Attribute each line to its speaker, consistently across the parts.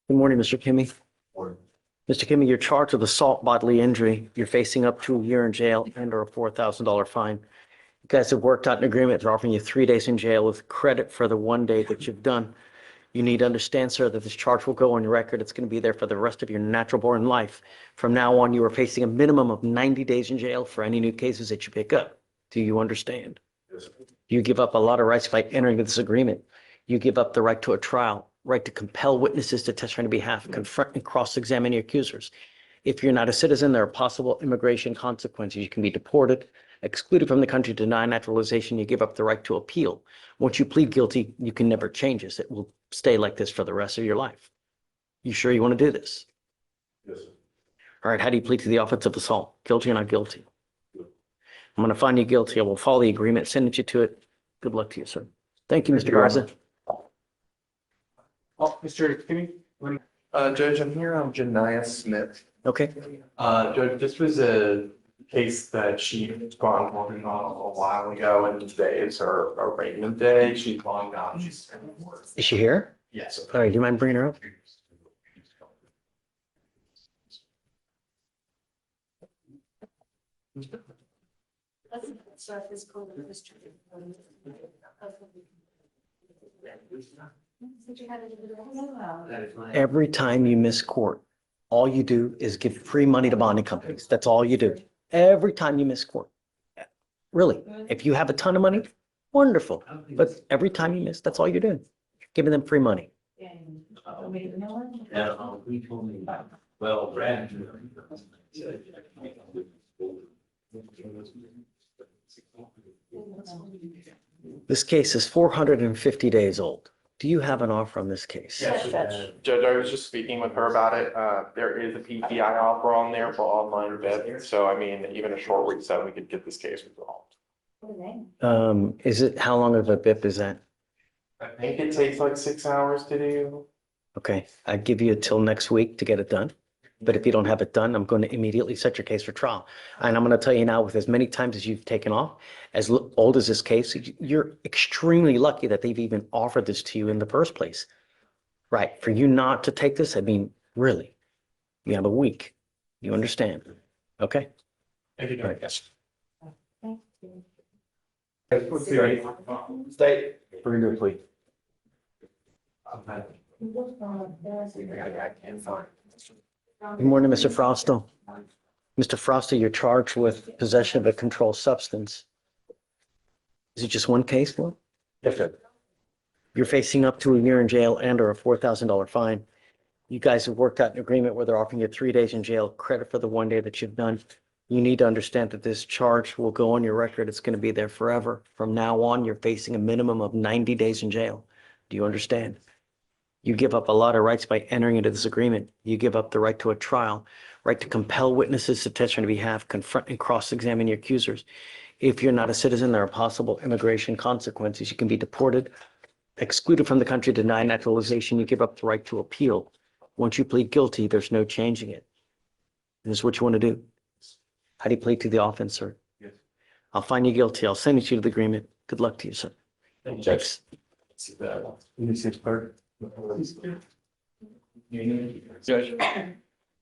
Speaker 1: Good morning, Mr. Kimmy. Mr. Kimmy, you're charged with assault bodily injury. You're facing up to a year in jail and or a $4,000 fine. You guys have worked out an agreement. They're offering you 3 days in jail with credit for the 1 day that you've done. You need to understand, sir, that this charge will go on your record. It's going to be there for the rest of your natural born life. From now on, you are facing a minimum of 90 days in jail for any new cases that you pick up. Do you understand?
Speaker 2: Yes.
Speaker 1: You give up a lot of rights by entering this agreement. You give up the right to a trial, right to compel witnesses to testify on your behalf, confront and cross-examine your accusers. If you're not a citizen, there are possible immigration consequences. You can be deported, excluded from the country, denied naturalization. You give up the right to appeal. Once you plead guilty, you can never change this. It will stay like this for the rest of your life. You sure you want to do this?
Speaker 2: Yes, sir.
Speaker 1: All right, how do you plead to the offense of assault? Guilty or not guilty? I'm going to find you guilty. I will follow the agreement, send you to it. Good luck to you, sir. Thank you, Mr. Garza.
Speaker 3: Oh, Mr. Kimmy?
Speaker 2: Judge, I'm here on J.A.s Smith.
Speaker 1: Okay.
Speaker 3: Judge, this was a case that she'd gone working on a while ago, and today is her arraignment day. She's long gone. She's.
Speaker 1: Is she here?
Speaker 3: Yes.
Speaker 1: All right, do you mind bringing her up? Every time you miss court, all you do is give free money to bonding companies. That's all you do. Every time you miss court. Really, if you have a ton of money, wonderful. But every time you miss, that's all you're doing. Giving them free money.
Speaker 3: Well, Brad.
Speaker 1: This case is 450 days old. Do you have an offer on this case?
Speaker 3: Yes, Judge, I was just speaking with her about it. There is a PPI offer on there for online vetting. So I mean, even a short reset, we could get this case resolved.
Speaker 1: Is it, how long of a BIP is that?
Speaker 3: I think it takes like 6 hours to do.
Speaker 1: Okay, I'd give you until next week to get it done. But if you don't have it done, I'm going to immediately set your case for trial. And I'm going to tell you now, with as many times as you've taken off, as old as this case, you're extremely lucky that they've even offered this to you in the first place. Right, for you not to take this, I mean, really, you have a week. You understand? Okay?
Speaker 3: Thank you,
Speaker 1: All right.
Speaker 3: Judge.
Speaker 2: State.
Speaker 3: Bring it, please.
Speaker 1: Good morning, Mr. Frosto. Mr. Frosto, you're charged with possession of a controlled substance. Is it just one case, Will?
Speaker 3: Yes, sir.
Speaker 1: You're facing up to a year in jail and or a $4,000 fine. You guys have worked out an agreement where they're offering you 3 days in jail, credit for the 1 day that you've done. You need to understand that this charge will go on your record. It's going to be there forever. From now on, you're facing a minimum of 90 days in jail. Do you understand? You give up a lot of rights by entering into this agreement. You give up the right to a trial, right to compel witnesses to testify on your behalf, confront and cross-examine your accusers. If you're not a citizen, there are possible immigration consequences. You can be deported, excluded from the country, denied naturalization. You give up the right to appeal. Once you plead guilty, there's no changing it. This is what you want to do. How do you plead to the offense, sir?
Speaker 3: Yes.
Speaker 1: I'll find you guilty. I'll send you to the agreement. Good luck to you, sir.
Speaker 3: Thank you,
Speaker 1: Thanks.
Speaker 4: Judge,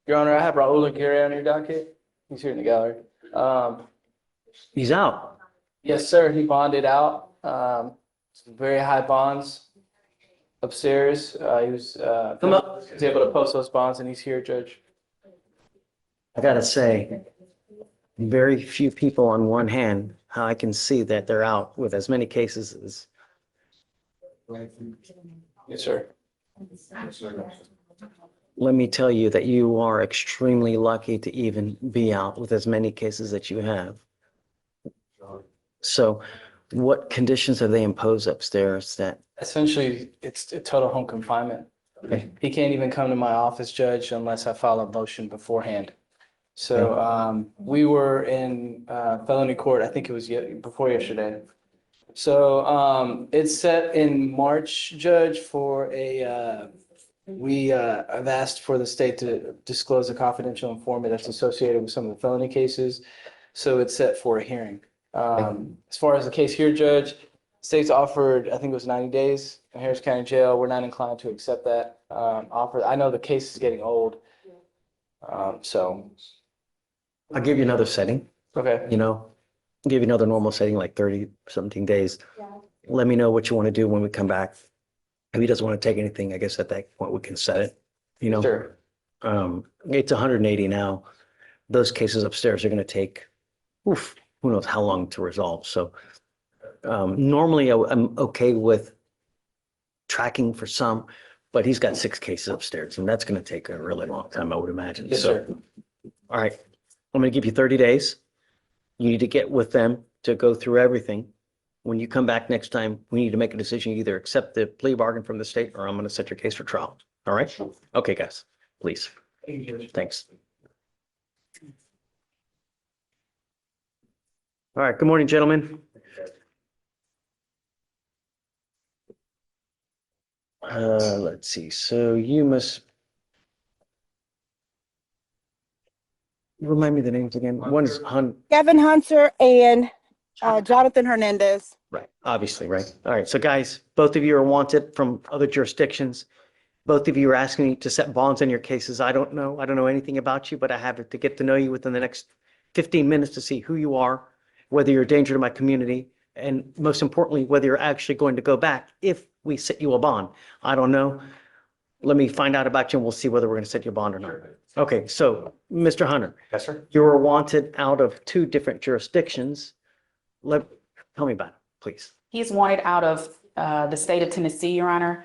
Speaker 4: Your Honor, I have Raul Aguirre on your docket. He's here in the gallery.
Speaker 1: He's out.
Speaker 4: Yes, sir, he bonded out. Some very high bonds upstairs. He was
Speaker 1: Come up.
Speaker 4: was able to post those bonds, and he's here, Judge.
Speaker 1: I gotta say, very few people on one hand, how I can see that they're out with as many cases as.
Speaker 4: Yes, sir.
Speaker 1: Let me tell you that you are extremely lucky to even be out with as many cases that you have. So what conditions have they imposed upstairs that,
Speaker 4: Essentially, it's a total home confinement.
Speaker 1: Okay.
Speaker 4: He can't even come to my office, Judge, unless I file a motion beforehand. So we were in felony court, I think it was before yesterday. So it's set in March, Judge, for we have asked for the state to disclose a confidential informant that's associated with some of the felony cases. So it's set for a hearing. As far as the case here, Judge, State's offered, I think it was 90 days in Harris County Jail. We're not inclined to accept that offer. I know the case is getting old. So,
Speaker 1: I'll give you another setting,
Speaker 4: okay,
Speaker 1: you know, give you another normal setting, like 30 something days. Let me know what you want to do when we come back. If he doesn't want to take anything, I guess at that point we can set it, you know.
Speaker 4: sure.
Speaker 1: It's 180 now. Those cases upstairs are going to take, oof, who knows how long to resolve. So normally I'm okay with tracking for some, but he's got 6 cases upstairs and that's going to take a really long time, I would imagine.
Speaker 4: Yes,
Speaker 1: So,
Speaker 4: sir.
Speaker 1: all right, I'm going to give you 30 days. You need to get with them to go through everything. When you come back next time, we need to make a decision. You either accept the plea bargain from the state or I'm going to set your case for trial. All right? Okay, guys, please. Thanks. All right, good morning, gentlemen. Let's see. So you must remind me the names again. One is
Speaker 5: Kevin Hunter and Jonathan Hernandez.
Speaker 1: right, obviously, right. All right, so guys, both of you are wanted from other jurisdictions. Both of you are asking me to set bonds on your cases. I don't know anything about you, but I have to get to know you within the next 15 minutes to see who you are, whether you're a danger to my community, and most importantly, whether you're actually going to go back if we set you a bond. I don't know. Let me find out about you and we'll see whether we're going to set you a bond or not. Okay, so Mr. Hunter,
Speaker 2: Yes, sir.
Speaker 1: you were wanted out of 2 different jurisdictions. Tell me about it, please.
Speaker 6: He's wanted out of the state of Tennessee, Your Honor.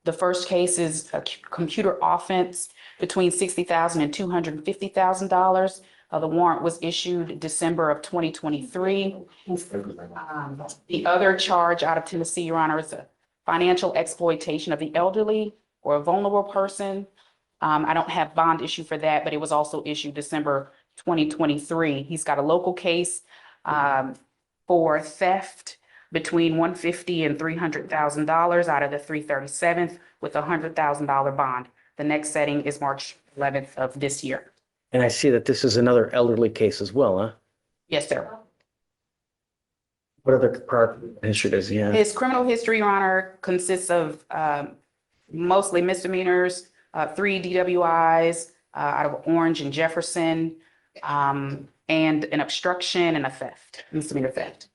Speaker 6: The first case is a computer offense between $60,000 and $250,000. The warrant was issued December of 2023. The other charge out of Tennessee, Your Honor, is a financial exploitation of the elderly or a vulnerable person. I don't have bond issue for that, but it was also issued December 2023. He's got a local case for theft between $150,000 and $300,000 out of the 337th with a $100,000 bond. The next setting is March 11th of this year.
Speaker 1: And I see that this is another elderly case as well, huh?
Speaker 6: Yes, sir.
Speaker 1: What other prior history does he have?
Speaker 6: His criminal history, Your Honor, consists of mostly misdemeanors, 3 DWIs out of Orange and Jefferson, and an obstruction and a theft, misdemeanor theft.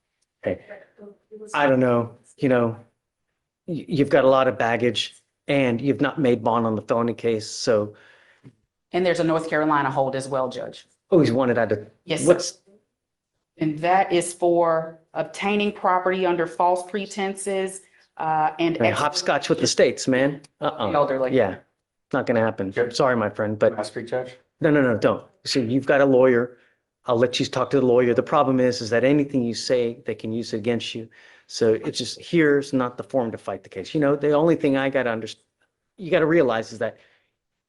Speaker 1: Okay. I don't know, you know, you've got a lot of baggage and you've not made bond on the felony case. So,
Speaker 6: And there's a North Carolina hold as well, Judge.
Speaker 1: oh, he's wanted out of,
Speaker 6: Yes, sir.
Speaker 1: what's,
Speaker 6: And that is for obtaining property under false pretenses and
Speaker 1: man, hopscotch with the states, man.
Speaker 6: elderly.
Speaker 1: Yeah, not gonna happen. Sorry, my friend, but
Speaker 2: May I speak, Judge?
Speaker 1: no, don't. So you've got a lawyer. I'll let you talk to the lawyer. The problem is that anything you say, they can use against you. So it's just, here's not the forum to fight the case. You know, the only thing I gotta understand, you gotta realize is that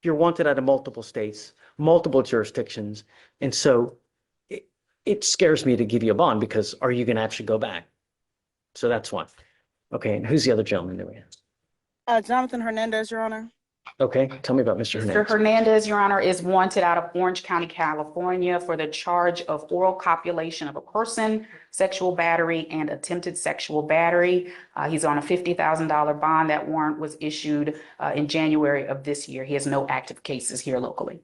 Speaker 1: you're wanted out of multiple states, multiple jurisdictions. And so it scares me to give you a bond because are you gonna actually go back? So that's one. Okay, and who's the other gentleman that we have?
Speaker 5: Jonathan Hernandez, Your Honor.
Speaker 1: Okay, tell me about Mr.
Speaker 6: Mr.
Speaker 1: Hernandez.
Speaker 6: Hernandez, Your Honor, is wanted out of Orange County, California for the charge of oral copulation of a person, sexual battery, and attempted sexual battery. He's on a $50,000 bond. That warrant was issued in January of this year. He has no active cases here locally.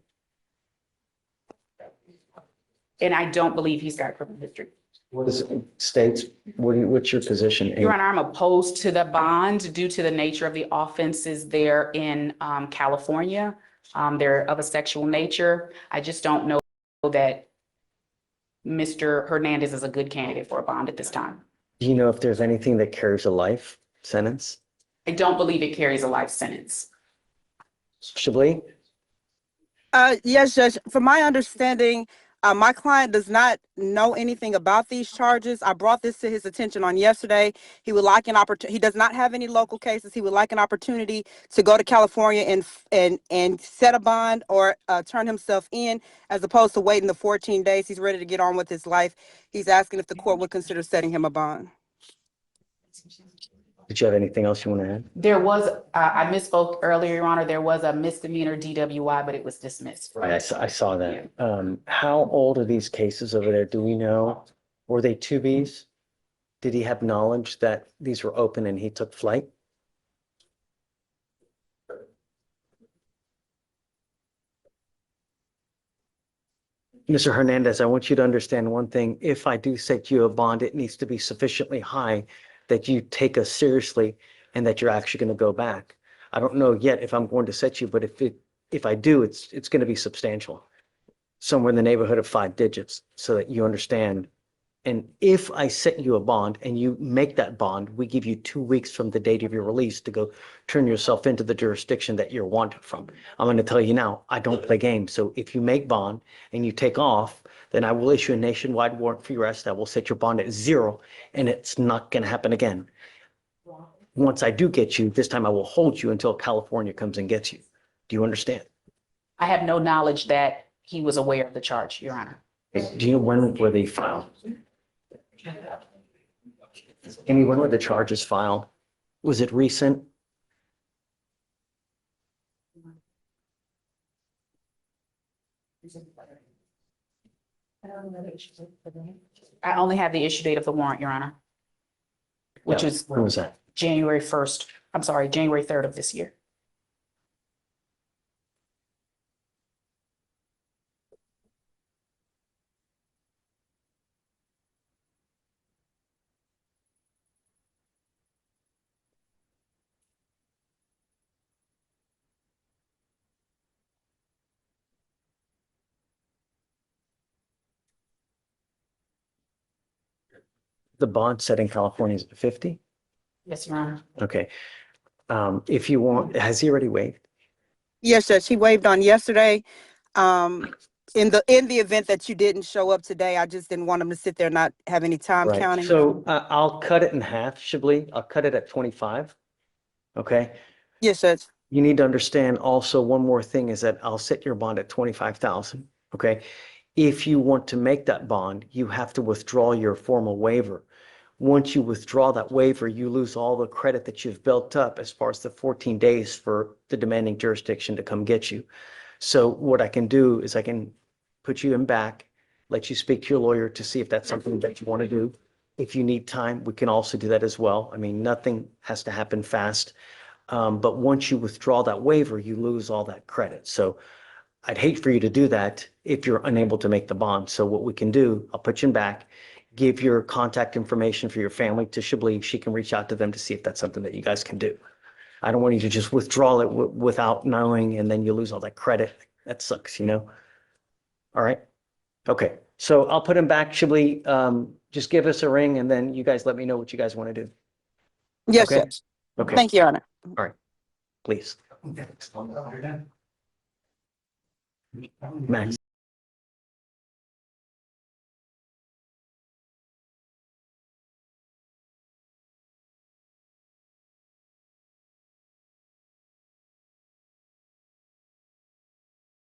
Speaker 6: And I don't believe he's got criminal history.
Speaker 1: What is it, states, what's your position?
Speaker 6: Your Honor, I'm opposed to the bond due to the nature of the offenses there in California. They're of a sexual nature. I just don't know that Mr. Hernandez is a good candidate for a bond at this time.
Speaker 1: Do you know if there's anything that carries a life sentence?
Speaker 6: I don't believe it carries a life sentence.
Speaker 1: Chablis?
Speaker 5: Yes, Judge. From my understanding, my client does not know anything about these charges. I brought this to his attention on yesterday. He would like an opportunity. He does not have any local cases. He would like an opportunity to go to California and set a bond or turn himself in, as opposed to waiting the 14 days. He's ready to get on with his life. He's asking if the court would consider setting him a bond.
Speaker 1: Did you have anything else you want to add?
Speaker 6: There was, I misspoke earlier, Your Honor, there was a misdemeanor DWI, but it was dismissed.
Speaker 1: Right, I saw that. How old are these cases over there? Do we know? Were they 2Bs? Did he have knowledge that these were open and he took flight? Mr. Hernandez, I want you to understand one thing. If I do set you a bond, it needs to be sufficiently high that you take us seriously and that you're actually going to go back. I don't know yet if I'm going to set you, but if I do, it's going to be substantial, somewhere in the neighborhood of 5 digits, so that you understand. And if I set you a bond and you make that bond, we give you 2 weeks from the date of your release to go turn yourself into the jurisdiction that you're wanted from. I'm going to tell you now, I don't play games. So if you make bond and you take off, then I will issue a nationwide warrant for your arrest. I will set your bond at 0, and it's not going to happen again. Once I do get you, this time I will hold you until California comes and gets you. Do you understand?
Speaker 6: I have no knowledge that he was aware of the charge, Your Honor.
Speaker 1: Do you know when were they filed? Amy, when were the charges filed? Was it recent?
Speaker 6: I only have the issue date of the warrant, Your Honor, which
Speaker 1: Yeah,
Speaker 6: is
Speaker 1: when was that?
Speaker 6: January 1st. I'm sorry, January 3rd of this year.
Speaker 1: The bond set in California is 50?
Speaker 6: Yes, Your Honor.
Speaker 1: Okay. If you want, has he already waived?
Speaker 5: Yes, Judge, he waived on yesterday. In the event that you didn't show up today, I just didn't want him to sit there and not have any time
Speaker 1: Right.
Speaker 5: counting.
Speaker 1: So I'll cut it in half, Chablis. I'll cut it at 25. Okay.
Speaker 5: Yes, Judge.
Speaker 1: You need to understand also one more thing is that I'll set your bond at 25,000. Okay. If you want to make that bond, you have to withdraw your formal waiver. Once you withdraw that waiver, you lose all the credit that you've built up as far as the 14 days for the demanding jurisdiction to come get you. So what I can do is I can put you in back, let you speak to your lawyer to see if that's something that you want to do. If you need time, we can also do that as well. I mean, nothing has to happen fast. But once you withdraw that waiver, you lose all that credit. So I'd hate for you to do that if you're unable to make the bond. So what we can do, I'll put you in back, give your contact information for your family to Chablis. She can reach out to them to see if that's something that you guys can do. I don't want you to just withdraw it without knowing, and then you lose all that credit. That sucks, you know? All right. Okay. So I'll put him back, Chablis. Just give us a ring, and then you guys let me know what you guys want to do.
Speaker 5: Yes,
Speaker 1: Okay.
Speaker 5: Judge.
Speaker 1: Okay,
Speaker 5: Thank you, Your Honor.
Speaker 1: please. Max.